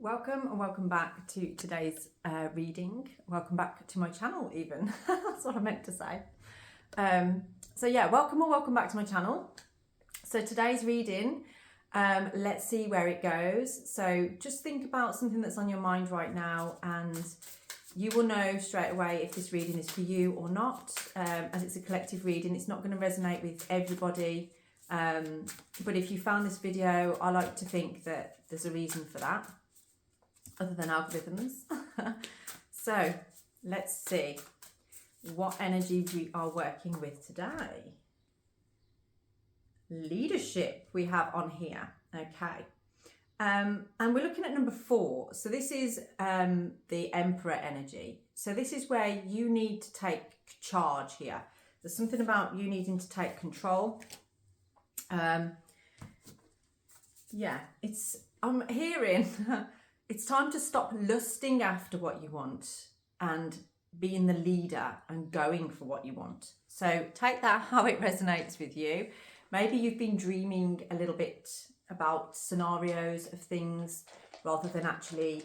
Welcome and welcome back to today's reading. Welcome back to my channel even. That's what I meant to say. Welcome back to my channel. So today's reading, let's see where it goes. So just think about something that's on your mind right now and you will know straight away if this reading is for you or not. As it's a collective reading, it's not going to resonate with everybody. But if you found this video, I like to think that there's a reason for that, other than algorithms. So let's see what energy we are working with today. Leadership we have on here. Okay. And we're looking at number 4. So this is the Emperor energy. So this is where you need to take charge here. There's something about you needing to take control. I'm hearing it's time to stop lusting after what you want and being the leader and going for what you want. So take that how it resonates with you. Maybe you've been dreaming a little bit about scenarios of things rather than actually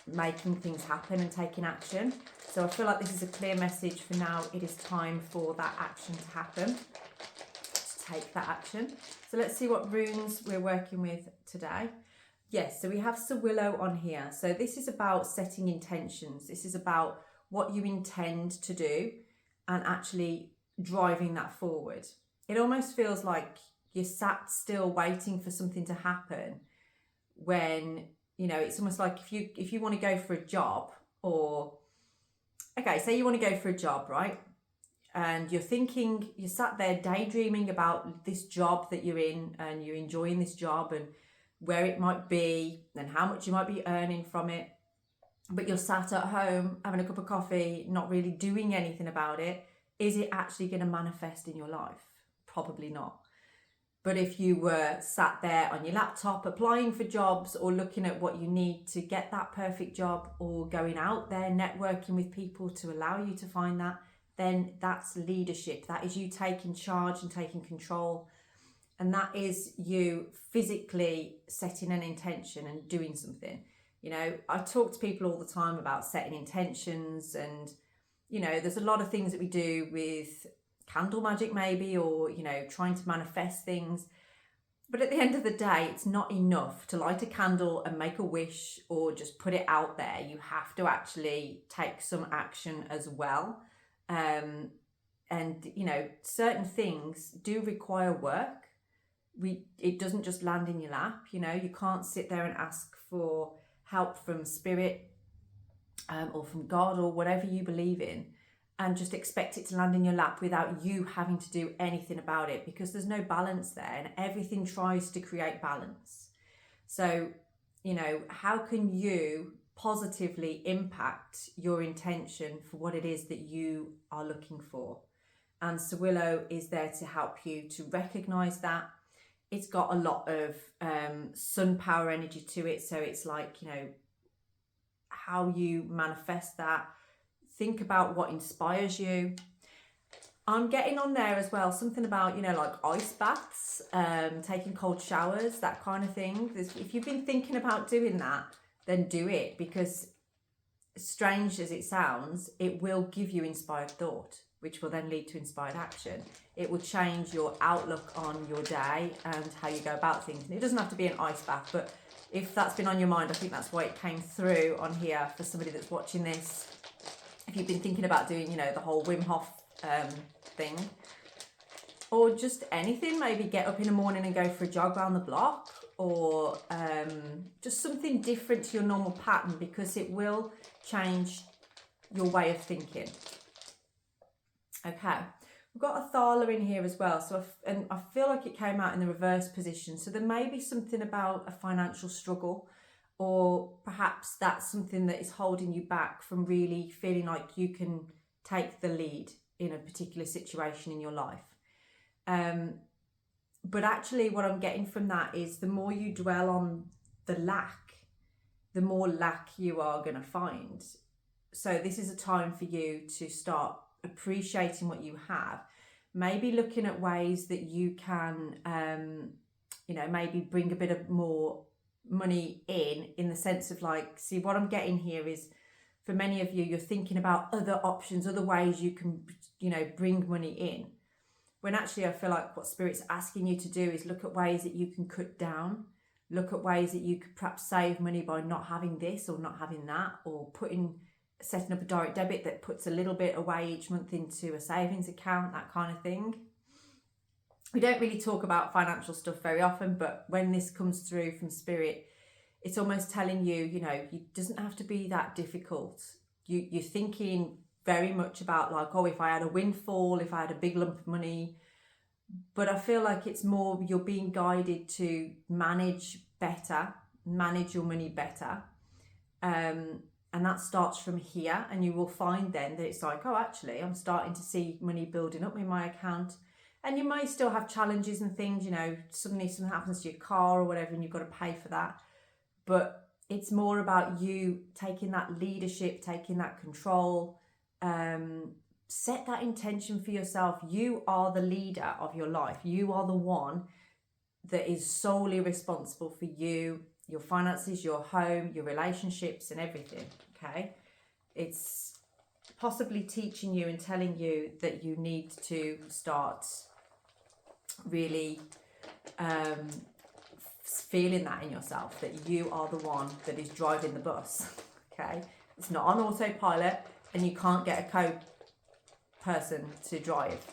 making things happen and taking action. So I feel like this is a clear message for now. It is time for that action to happen, to take that action. So let's see what runes we're working with today. Yes, so we have Sir Willow on here. So this is about setting intentions. This is about what you intend to do and actually driving that forward. It almost feels like you're sat still waiting for something to happen when, it's almost like if you want to go for a job say you want to go for a job, right? And you're sat there daydreaming about this job that you're in and you're enjoying this job and where it might be and how much you might be earning from it. But you're sat at home having a cup of coffee, not really doing anything about it. Is it actually going to manifest in your life? Probably not. But if you were sat there on your laptop applying for jobs or looking at what you need to get that perfect job or going out there networking with people to allow you to find that, then that's leadership. That is you taking charge and taking control. And that is you physically setting an intention and doing something. I talk to people all the time about setting intentions and, there's a lot of things that we do with candle magic maybe, or, trying to manifest things. But at the end of the day, it's not enough to light a candle and make a wish or just put it out there. You have to actually take some action as well. And, certain things do require work. It doesn't just land in your lap. You can't sit there and ask for help from spirit or from God or whatever you believe in and just expect it to land in your lap without you having to do anything about it, because there's no balance there and everything tries to create balance. So, how can you positively impact your intention for what it is that you are looking for? And Sir Willow is there to help you to recognize that. It's got a lot of sun power energy to it. So it's like, how you manifest that. Think about what inspires you. I'm getting on there as well. Something about, like ice baths, taking cold showers, that kind of thing. If you've been thinking about doing that, then do it, because strange as it sounds, it will give you inspired thought, which will then lead to inspired action. It will change your outlook on your day and how you go about things. And it doesn't have to be an ice bath, but if that's been on your mind, I think that's why it came through on here for somebody that's watching this. If you've been thinking about doing, the whole Wim Hof thing, or just anything, maybe get up in the morning and go for a jog around the block, or just something different to your normal pattern, because it will change your way of thinking. Okay, we've got a Thala in here as well. So I feel like it came out in the reverse position. So there may be something about a financial struggle, or perhaps that's something that is holding you back from really feeling like you can take the lead in a particular situation in your life. But actually what I'm getting from that is the more you dwell on the lack, the more lack you are going to find. So this is a time for you to start appreciating what you have, maybe looking at ways that you can maybe bring a bit of more money in the sense of like, see, what I'm getting here is, for many of you, you're thinking about other options, other ways you can, bring money in. When actually I feel like what Spirit's asking you to do is look at ways that you can cut down, look at ways that you could perhaps save money by not having this or not having that, or setting up a direct debit that puts a little bit away each month into a savings account, that kind of thing. We don't really talk about financial stuff very often, but when this comes through from Spirit, it's almost telling you, it doesn't have to be that difficult. You're thinking very much about like, oh, if I had a windfall, if I had a big lump of money. But I feel like it's more you're being guided to manage your money better. And that starts from here. And you will find then that it's like, oh, actually, I'm starting to see money building up in my account. And you may still have challenges and things, suddenly something happens to your car or whatever, and you've got to pay for that. But it's more about you taking that leadership, taking that control, set that intention for yourself. You are the leader of your life. You are the one that is solely responsible for you, your finances, your home, your relationships and everything, okay? It's possibly teaching you and telling you that you need to start really feeling that in yourself, that you are the one that is driving the bus, okay? It's not on autopilot and you can't get a person to drive.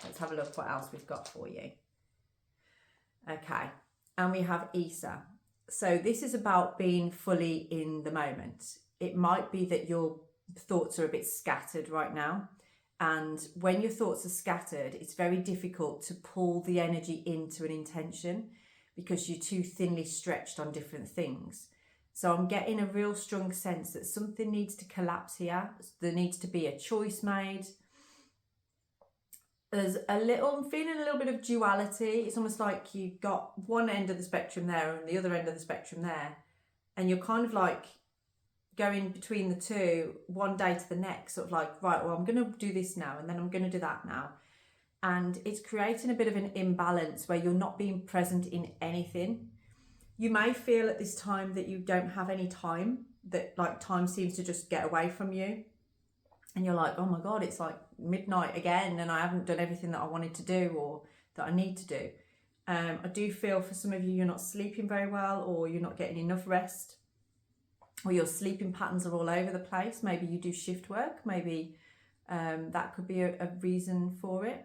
Let's have a look what else we've got for you. Okay, and we have Isa. So this is about being fully in the moment. It might be that your thoughts are a bit scattered right now. And when your thoughts are scattered, it's very difficult to pull the energy into an intention because you're too thinly stretched on different things. So I'm getting a real strong sense that something needs to collapse here. There needs to be a choice made. I'm feeling a little bit of duality. It's almost like you've got one end of the spectrum there and the other end of the spectrum there. And you're kind of like going between the two, one day to the next, sort of like, right, well, I'm going to do this now and then I'm going to do that now. And it's creating a bit of an imbalance where you're not being present in anything. You may feel at this time that you don't have any time, that like time seems to just get away from you. And you're like, oh my God, it's like midnight again and I haven't done everything that I wanted to do or that I need to do. I do feel for some of you, you're not sleeping very well or you're not getting enough rest, or your sleeping patterns are all over the place. Maybe you do shift work. Maybe that could be a reason for it.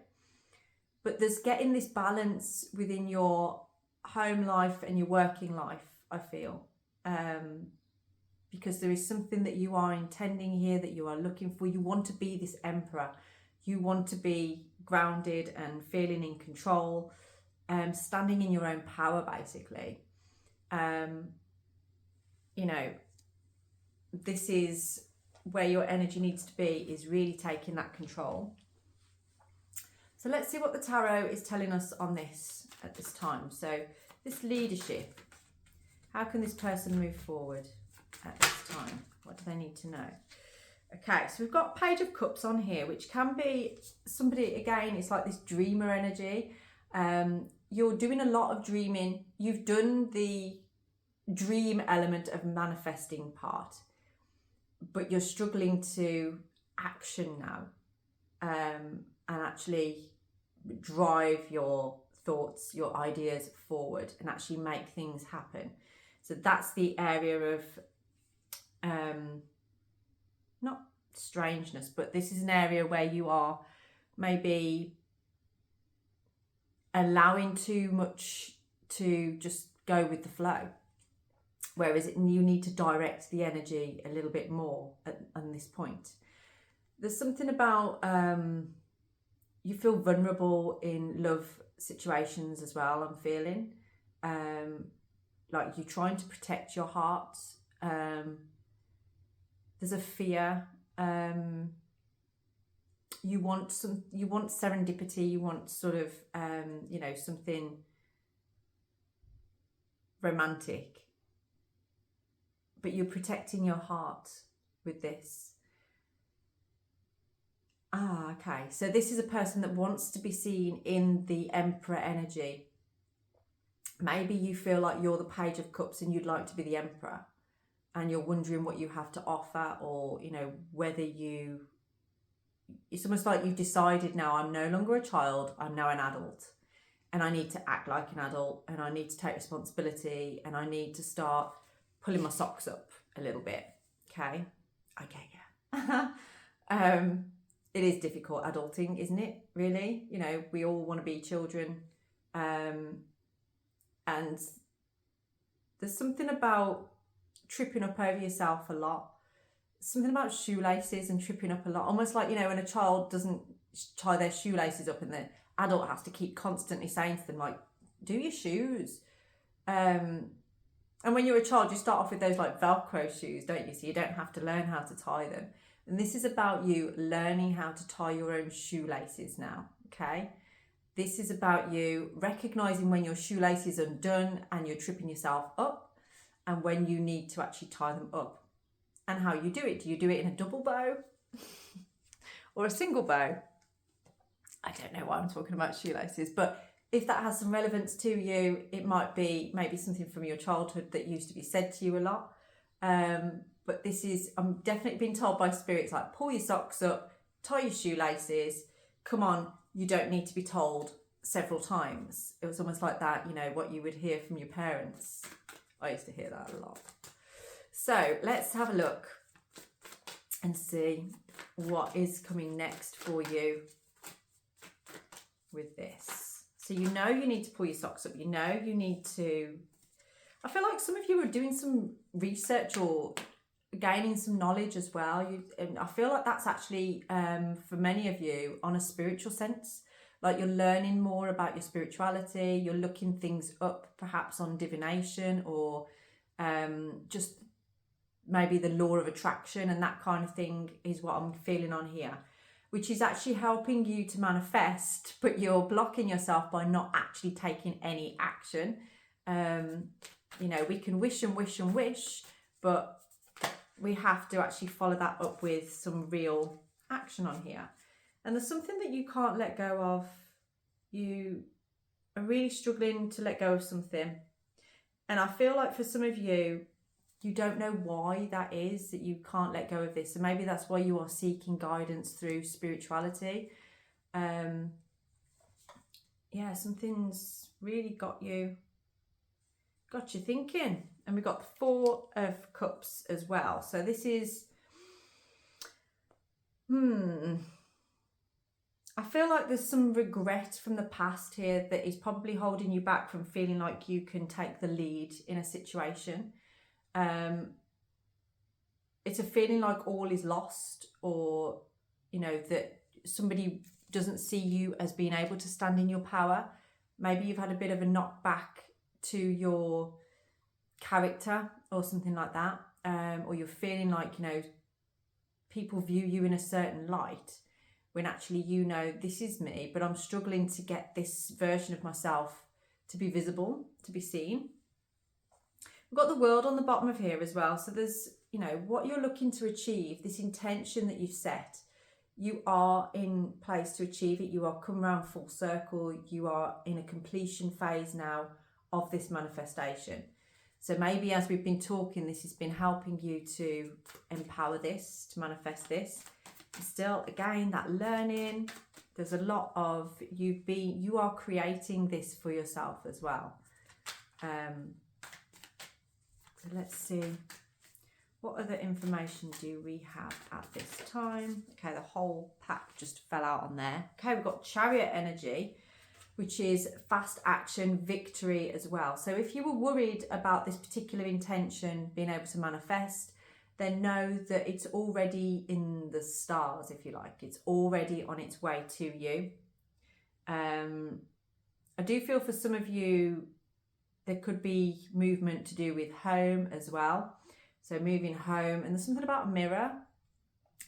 But there's getting this balance within your home life and your working life, I feel. Because there is something that you are intending here, that you are looking for. You want to be this emperor. You want to be grounded and feeling in control, standing in your own power, basically. This is where your energy needs to be, is really taking that control. So let's see what the tarot is telling us on this at this time. So this leadership, how can this person move forward at this time? What do they need to know? Okay, so we've got Page of Cups on here, which can be somebody, again, it's like this dreamer energy. You're doing a lot of dreaming. You've done the dream element of manifesting part, but you're struggling to action now, and actually drive your thoughts, your ideas forward and actually make things happen. So that's the area of not strangeness, but this is an area where you are maybe allowing too much to just go with the flow, whereas you need to direct the energy a little bit more on this point. There's something about you feel vulnerable in love situations as well, I'm feeling. Like you're trying to protect your heart. There's a fear. You want serendipity, you want sort of something romantic, but you're protecting your heart with this. Okay, so this is a person that wants to be seen in the Emperor energy. Maybe you feel like you're the Page of Cups and you'd like to be the Emperor, and you're wondering what you have to offer, or, you know, whether it's almost like you've decided, now I'm no longer a child, I'm now an adult, and I need to act like an adult, and I need to take responsibility, and I need to start pulling my socks up a little bit. Okay, yeah. It is difficult adulting, isn't it? Really, you know, we all want to be children, and there's something about tripping up over yourself a lot. Something about shoelaces and tripping up a lot. Almost like, you know, when a child doesn't tie their shoelaces up and the adult has to keep constantly saying to them, like, do your shoes. And when you're a child, you start off with those like Velcro shoes, don't you? So you don't have to learn how to tie them. And this is about you learning how to tie your own shoelaces now, okay? This is about you recognizing when your shoelaces are undone and you're tripping yourself up, and when you need to actually tie them up. And how you do it. Do you do it in a double bow or a single bow? I don't know why I'm talking about shoelaces, but if that has some relevance to you, it might be maybe something from your childhood that used to be said to you a lot. But this is, I'm definitely being told by spirits, like, pull your socks up, tie your shoelaces, come on, you don't need to be told several times. It was almost like that, you know, what you would hear from your parents. I used to hear that a lot. So let's have a look and see what is coming next for you with this. So you know you need to pull your socks up. You know you need to... I feel like some of you are doing some research or gaining some knowledge as well. And I feel like that's actually, for many of you, on a spiritual sense. Like you're learning more about your spirituality. You're looking things up, perhaps on divination, or just maybe the law of attraction and that kind of thing is what I'm feeling on here, which is actually helping you to manifest, but you're blocking yourself by not actually taking any action. You know, we can wish and wish and wish, but we have to actually follow that up with some real action on here. And there's something that you can't let go of. You are really struggling to let go of something. And I feel like for some of you, you don't know why that is, that you can't let go of this. So maybe that's why you are seeking guidance through spirituality. Yeah, something's really got you thinking. And we've got the Four of Cups as well. So this is, I feel like there's some regret from the past here that is probably holding you back from feeling like you can take the lead in a situation. It's a feeling like all is lost, or, you know, that somebody doesn't see you as being able to stand in your power. Maybe you've had a bit of a knockback to your character or something like that, or you're feeling like, you know, people view you in a certain light when actually, you know, this is me, but I'm struggling to get this version of myself to be visible, to be seen. We've got the World on the bottom of here as well. So there's, you know, what you're looking to achieve, this intention that you've set, you are in place to achieve it. You are come around full circle. You are in a completion phase now of this manifestation. So maybe as we've been talking, this has been helping you to empower this, to manifest this. Still, again, that learning, there's a lot of you are creating this for yourself as well. So let's see, what other information do we have at this time? Okay, the whole pack just fell out on there. Okay, we've got Chariot energy, which is fast action, victory as well. So if you were worried about this particular intention being able to manifest, then know that it's already in the stars, if you like. It's already on its way to you. I do feel for some of you, there could be movement to do with home as well. So moving home, and there's something about a mirror.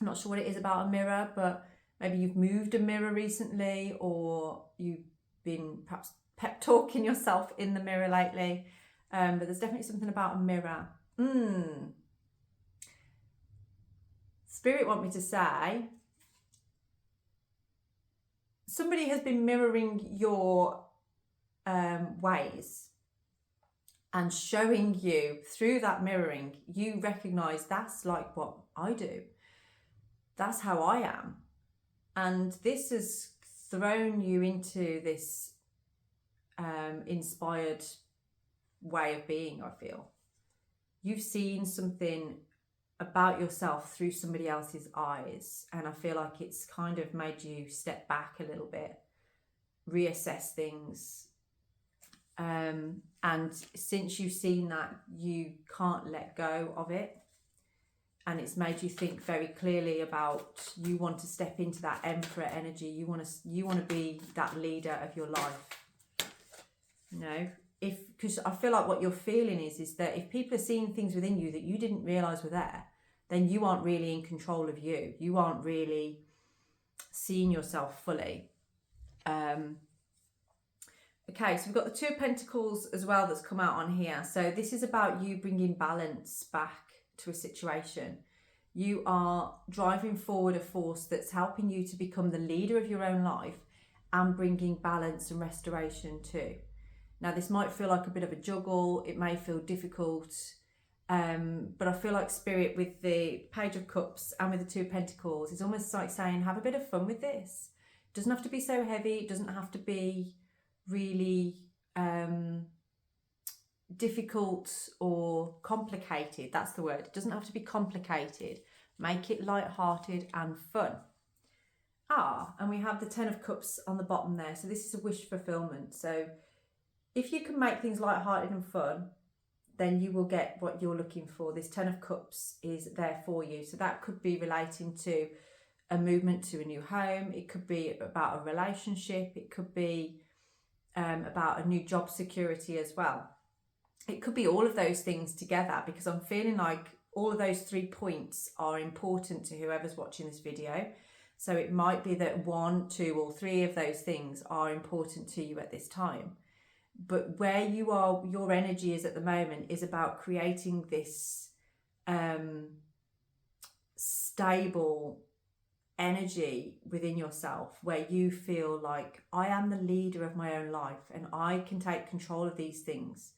I'm not sure what it is about a mirror, but maybe you've moved a mirror recently, or you've been perhaps pep talking yourself in the mirror lately. But there's definitely something about a mirror. Spirit want me to say, somebody has been mirroring your ways. and showing you through that mirroring, you recognize that's like what I do. That's how I am. And this has thrown you into this inspired way of being, I feel. You've seen something about yourself through somebody else's eyes, and I feel like it's kind of made you step back a little bit, reassess things. And since you've seen that, you can't let go of it, and it's made you think very clearly about, you want to step into that emperor energy. You want to be that leader of your life. You know, because I feel like what you're feeling is that if people are seeing things within you that you didn't realize were there, then you aren't really in control of you. You aren't really seeing yourself fully. Okay, so we've got the Two of Pentacles as well that's come out on here. So this is about you bringing balance back to a situation. You are driving forward a force that's helping you to become the leader of your own life and bringing balance and restoration too. Now, this might feel like a bit of a juggle. It may feel difficult, but I feel like Spirit, with the Page of Cups and with the Two of Pentacles, is almost like saying, have a bit of fun with this. It doesn't have to be so heavy. It doesn't have to be really difficult or complicated. That's the word. It doesn't have to be complicated. Make it light-hearted and fun. And we have the Ten of Cups on the bottom there. So this is a wish fulfillment. So if you can make things light-hearted and fun, then you will get what you're looking for. This Ten of Cups is there for you. So that could be relating to a movement to a new home. It could be about a relationship. It could be about a new job security as well. It could be all of those things together, because I'm feeling like all of those 3 points are important to whoever's watching this video. So it might be that 1, 2, or 3 of those things are important to you at this time. But where you are, your energy is at the moment, is about creating this stable energy within yourself, where you feel like, I am the leader of my own life and I can take control of these things.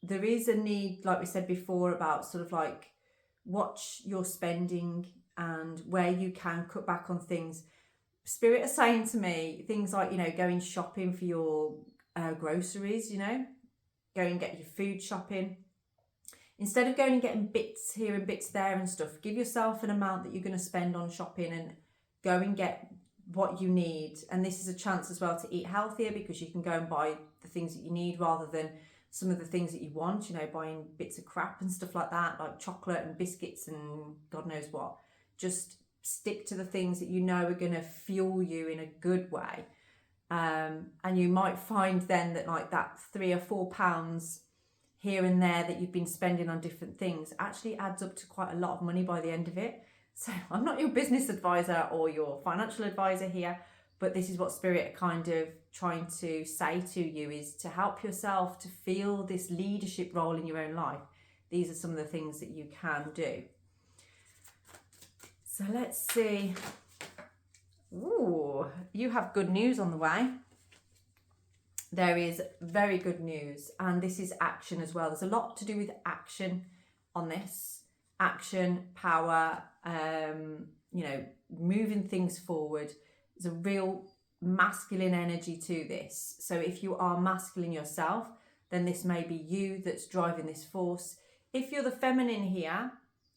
There is a need, like we said before, about sort of like, watch your spending and where you can cut back on things. Spirit are saying to me things like, you know, going shopping for your groceries, you know, go and get your food shopping. Instead of going and getting bits here and bits there and stuff, give yourself an amount that you're going to spend on shopping and go and get what you need. And this is a chance as well to eat healthier, because you can go and buy the things that you need rather than some of the things that you want, you know, buying bits of crap and stuff like that, like chocolate and biscuits and God knows what. Just stick to the things that you know are going to fuel you in a good way. And you might find then that like that £3 or £4 here and there that you've been spending on different things actually adds up to quite a lot of money by the end of it. So I'm not your business advisor or your financial advisor here, but this is what Spirit are kind of trying to say to you, is to help yourself to feel this leadership role in your own life. These are some of the things that you can do. So let's see. Ooh, you have good news on the way. There is very good news, and this is action as well. There's a lot to do with action on this. Action, power, you know, moving things forward. There's a real masculine energy to this. So if you are masculine yourself, then this may be you that's driving this force. If you're the feminine here,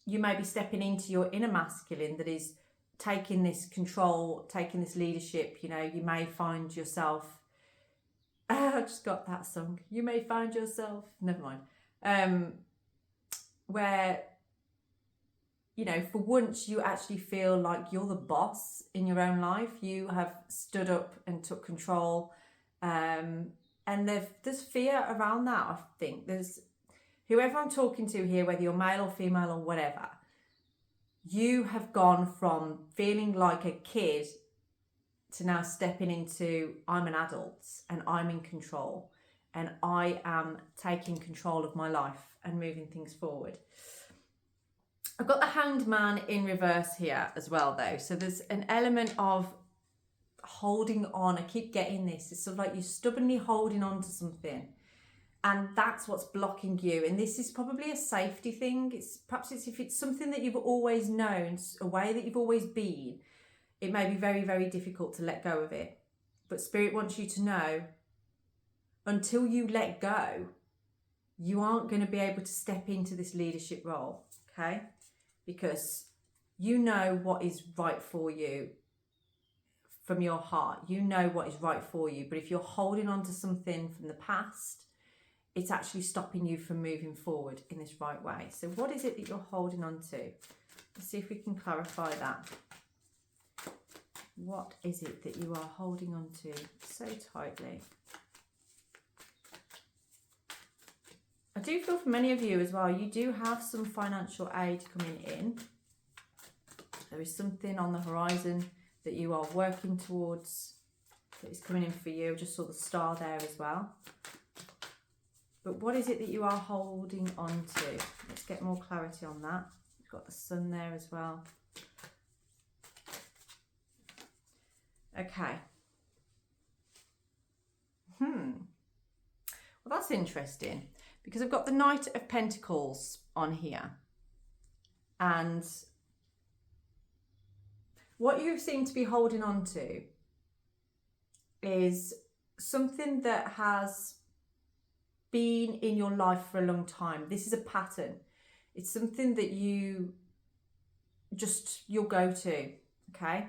you may be stepping into your inner masculine that is taking this control, taking this leadership. You know, you may find yourself, I just got that song. You may find yourself, never mind. Where, you know, for once you actually feel like you're the boss in your own life. You have stood up and took control. And there's fear around that, I think. There's whoever I'm talking to here, whether you're male or female or whatever, you have gone from feeling like a kid to now stepping into, I'm an adult and I'm in control and I am taking control of my life and moving things forward. I've got the Hanged Man in reverse here as well though. So there's an element of holding on. I keep getting this. It's sort of like you're stubbornly holding on to something. And that's what's blocking you. And this is probably a safety thing. Perhaps if it's something that you've always known, a way that you've always been, it may be very, very difficult to let go of it. But Spirit wants you to know, until you let go, you aren't going to be able to step into this leadership role, okay? Because you know what is right for you from your heart. You know what is right for you. But if you're holding on to something from the past, it's actually stopping you from moving forward in this right way. So what is it that you're holding on to? Let's see if we can clarify that. What is it that you are holding on to so tightly? I do feel for many of you as well, you do have some financial aid coming in. There is something on the horizon that you are working towards that is coming in for you. I just saw the star there as well. But what is it that you are holding on to? Let's get more clarity on that. We've got the sun there as well. Okay. Well, that's interesting because I've got the Knight of Pentacles on here. And what you seem to be holding on to is something that has been in your life for a long time. This is a pattern. It's something that you'll go to, okay?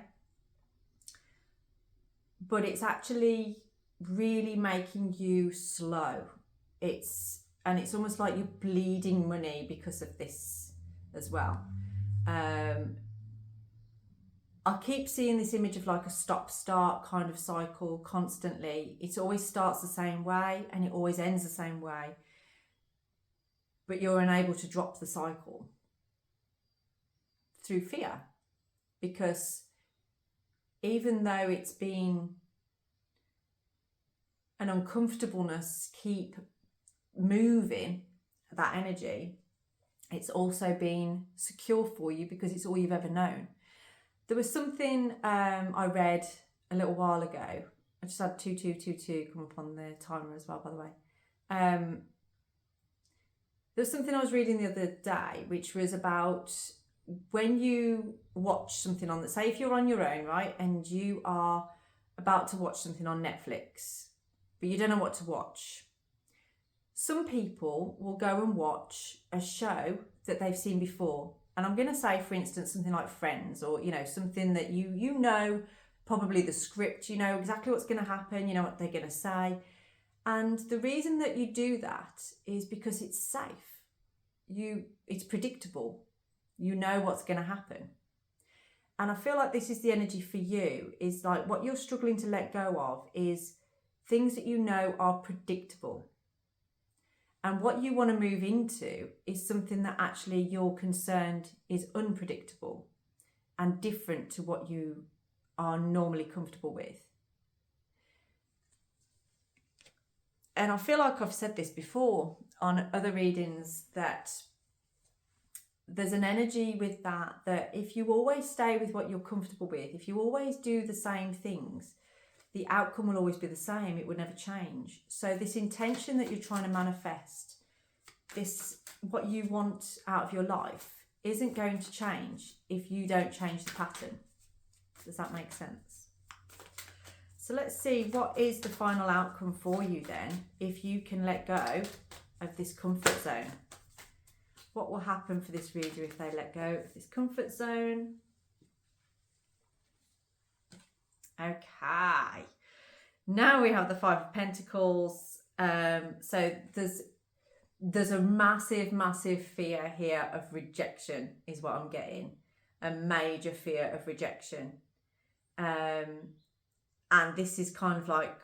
But it's actually really making you slow. It's almost like you're bleeding money because of this as well. I keep seeing this image of like a stop-start kind of cycle constantly. It always starts the same way and it always ends the same way. But you're unable to drop the cycle through fear. Because even though it's been an uncomfortableness, keep moving that energy, it's also been secure for you because it's all you've ever known. There was something I read a little while ago. I just had 2222 come up on the timer as well, by the way. There was something I was reading the other day, which was about when you watch something on, say if you're on your own, right, and you are about to watch something on Netflix, but you don't know what to watch. Some people will go and watch a show that they've seen before. And I'm going to say, for instance, something like Friends, or, you know, something that you know, probably the script, you know exactly what's going to happen, you know what they're going to say. And the reason that you do that is because it's safe. It's predictable. You know what's going to happen. And I feel like this is the energy for you, is like what you're struggling to let go of is things that you know are predictable. And what you want to move into is something that actually you're concerned is unpredictable and different to what you are normally comfortable with. And I feel like I've said this before on other readings, that there's an energy with that if you always stay with what you're comfortable with, if you always do the same things, the outcome will always be the same. It would never change. So this intention that you're trying to manifest, what you want out of your life, isn't going to change if you don't change the pattern. Does that make sense? So let's see, what is the final outcome for you then, if you can let go of this comfort zone? What will happen for this reader if they let go of this comfort zone? Okay, now we have the Five of Pentacles. So there's a massive fear here of rejection is what I'm getting. A major fear of rejection. And this is kind of like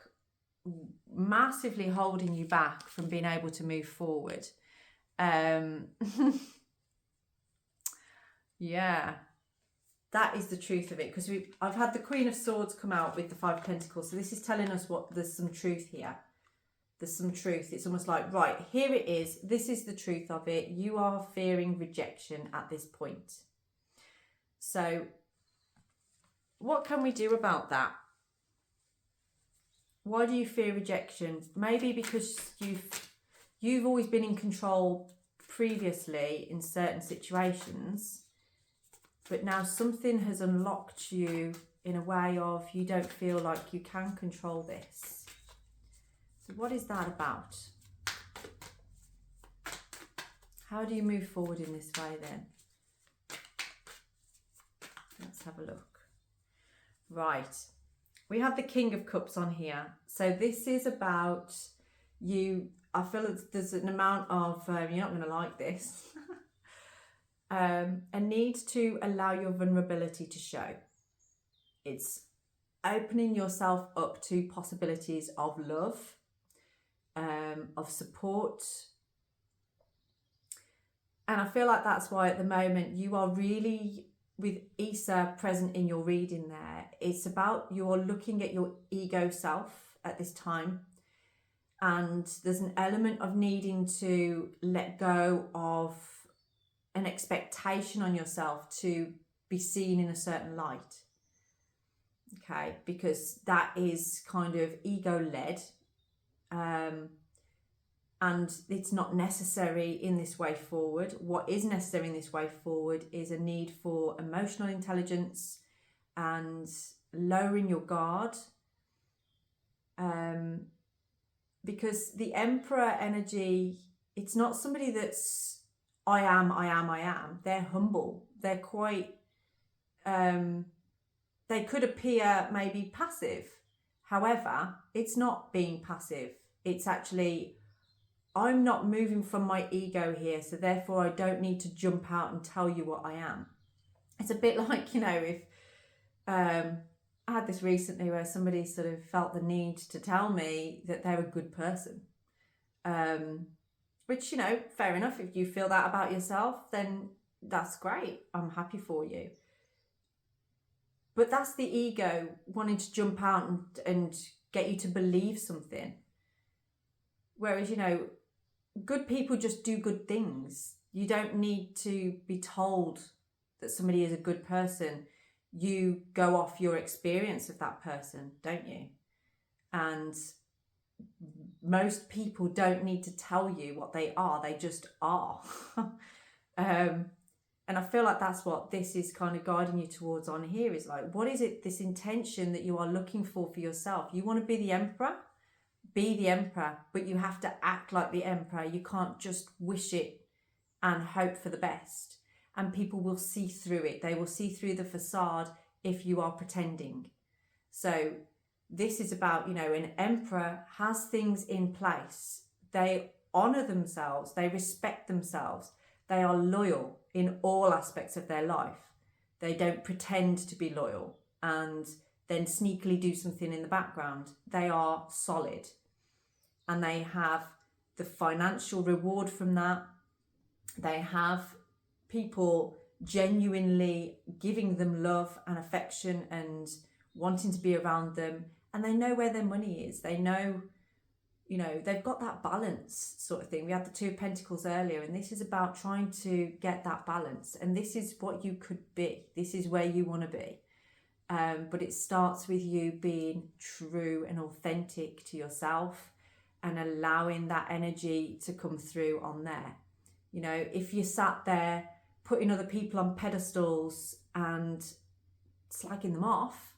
massively holding you back from being able to move forward. Yeah. That is the truth of it, because I've had the Queen of Swords come out with the Five of Pentacles. So this is telling us there's some truth here. There's some truth. It's almost like, right, here it is. This is the truth of it. You are fearing rejection at this point. So what can we do about that? Why do you fear rejection? Maybe because you've always been in control previously in certain situations, but now something has unlocked you in a way of you don't feel like you can control this. So what is that about? How do you move forward in this way then? Let's have a look. Right. We have the King of Cups on here. So this is about you. I feel there's an amount of, you're not going to like this, a need to allow your vulnerability to show. It's opening yourself up to possibilities of love, of support. And I feel like that's why at the moment you are really, with Isa present in your reading there, it's about you're looking at your ego self at this time. And there's an element of needing to let go of an expectation on yourself to be seen in a certain light. Okay, because that is kind of ego-led. And it's not necessary in this way forward. What is necessary in this way forward is a need for emotional intelligence and lowering your guard. Because the Emperor energy, it's not somebody that's I am. They're humble. They're quite, they could appear maybe passive. However, it's not being passive. It's actually, I'm not moving from my ego here, so therefore I don't need to jump out and tell you what I am. It's a bit like, if I had this recently where somebody sort of felt the need to tell me that they're a good person. Which, fair enough. If you feel that about yourself, then that's great. I'm happy for you. But that's the ego wanting to jump out and get you to believe something. Whereas, good people just do good things. You don't need to be told that somebody is a good person. You go off your experience of that person, don't you? And most people don't need to tell you what they are. They just are. And I feel like that's what this is kind of guiding you towards on here, is like, what is it, this intention that you are looking for yourself? You want to be the Emperor? Be the Emperor, but you have to act like the Emperor. You can't just wish it and hope for the best. And people will see through it. They will see through the facade if you are pretending. So this is about, an Emperor has things in place. They honour themselves. They respect themselves. They are loyal in all aspects of their life. They don't pretend to be loyal and then sneakily do something in the background. They are solid. And they have the financial reward from that. They have people genuinely giving them love and affection and wanting to be around them. And they know where their money is. They know, they've got that balance sort of thing. We had the Two of Pentacles earlier, and this is about trying to get that balance. And this is what you could be. This is where you want to be. But it starts with you being true and authentic to yourself and allowing that energy to come through on there. If you sat there putting other people on pedestals and slagging them off,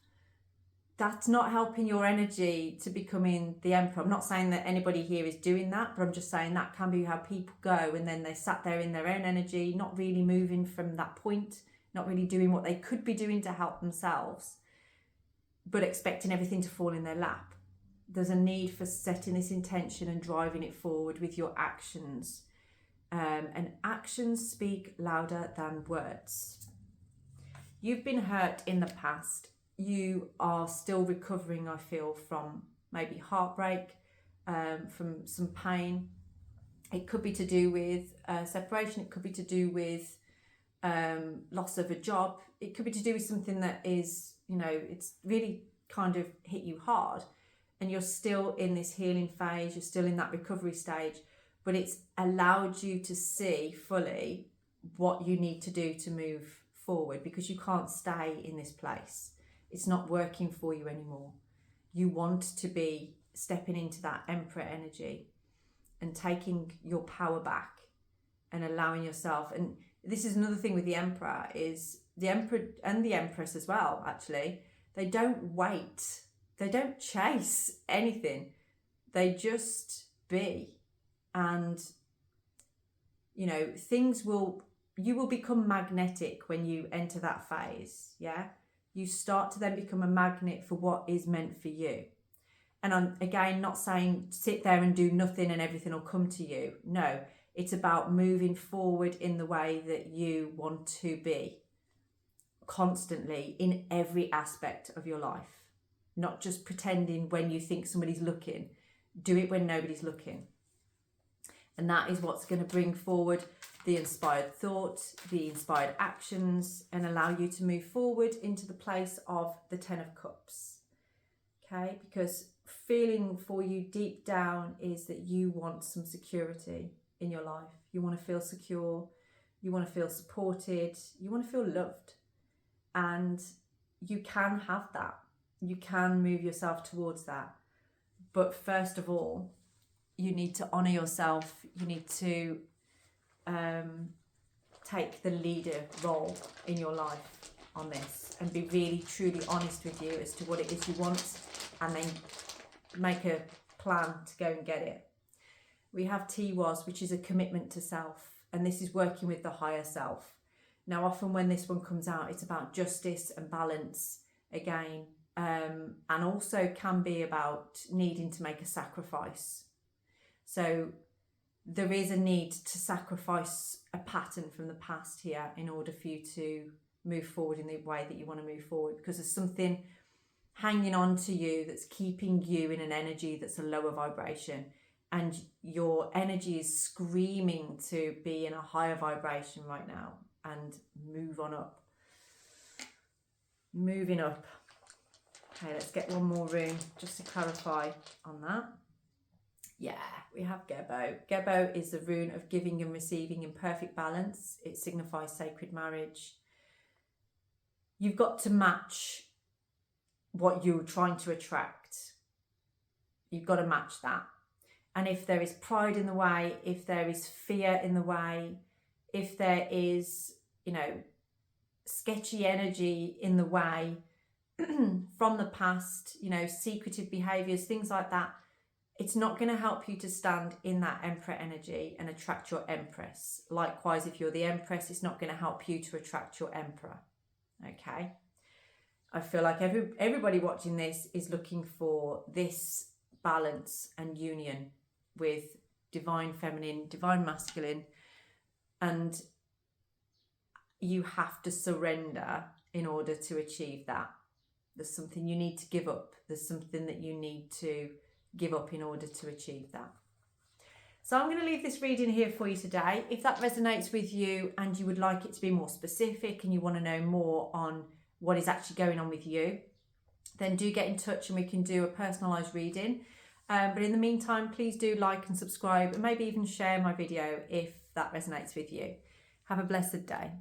that's not helping your energy to becoming the Emperor. I'm not saying that anybody here is doing that, but I'm just saying that can be how people go, and then they sat there in their own energy, not really moving from that point, not really doing what they could be doing to help themselves, but expecting everything to fall in their lap. There's a need for setting this intention and driving it forward with your actions. And actions speak louder than words. You've been hurt in the past. You are still recovering, I feel, from maybe heartbreak, from some pain. It could be to do with separation. It could be to do with loss of a job. It could be to do with something that is, it's really kind of hit you hard, and you're still in this healing phase. You're still in that recovery stage, but it's allowed you to see fully what you need to do to move forward, because you can't stay in this place. It's not working for you anymore. You want to be stepping into that Emperor energy and taking your power back and allowing yourself. And this is another thing with the Emperor, is the Emperor and the Empress as well, actually, they don't wait. They don't chase anything. They just be. And, you know, you will become magnetic when you enter that phase, yeah? You start to then become a magnet for what is meant for you. And I'm, again, not saying sit there and do nothing and everything will come to you. No, it's about moving forward in the way that you want to be constantly in every aspect of your life. Not just pretending when you think somebody's looking. Do it when nobody's looking. And that is what's going to bring forward the inspired thought, the inspired actions, and allow you to move forward into the place of the 10 of Cups. Okay, because feeling for you deep down is that you want some security in your life. You want to feel secure, you want to feel supported, you want to feel loved. And you can have that. You can move yourself towards that. But first of all, you need to honour yourself. You need to take the leader role in your life on this and be really truly honest with you as to what it is you want, and then make a plan to go and get it. We have TWAS, which is a commitment to self, and this is working with the higher self. Now, often when this one comes out, it's about justice and balance again, and also can be about needing to make a sacrifice. So there is a need to sacrifice a pattern from the past here in order for you to move forward in the way that you want to move forward, because there's something hanging on to you that's keeping you in an energy that's a lower vibration, and your energy is screaming to be in a higher vibration right now and move on up. Moving up. Okay, let's get one more rune just to clarify on that. Yeah, we have Gebo. Gebo is the rune of giving and receiving in perfect balance. It signifies sacred marriage. You've got to match what you're trying to attract. You've got to match that. And if there is pride in the way, if there is fear in the way, if there is, you know, sketchy energy in the way from the past, you know, secretive behaviours, things like that, it's not going to help you to stand in that Emperor energy and attract your Empress. Likewise, if you're the Empress, it's not going to help you to attract your Emperor. Okay? I feel like everybody watching this is looking for this balance and union with divine feminine, divine masculine, and you have to surrender in order to achieve that. There's something you need to give up. There's something that you need to give up in order to achieve that. So I'm going to leave this reading here for you today. If that resonates with you and you would like it to be more specific and you want to know more on what is actually going on with you, then do get in touch and we can do a personalised reading. But in the meantime, please do like and subscribe and maybe even share my video if that resonates with you. Have a blessed day.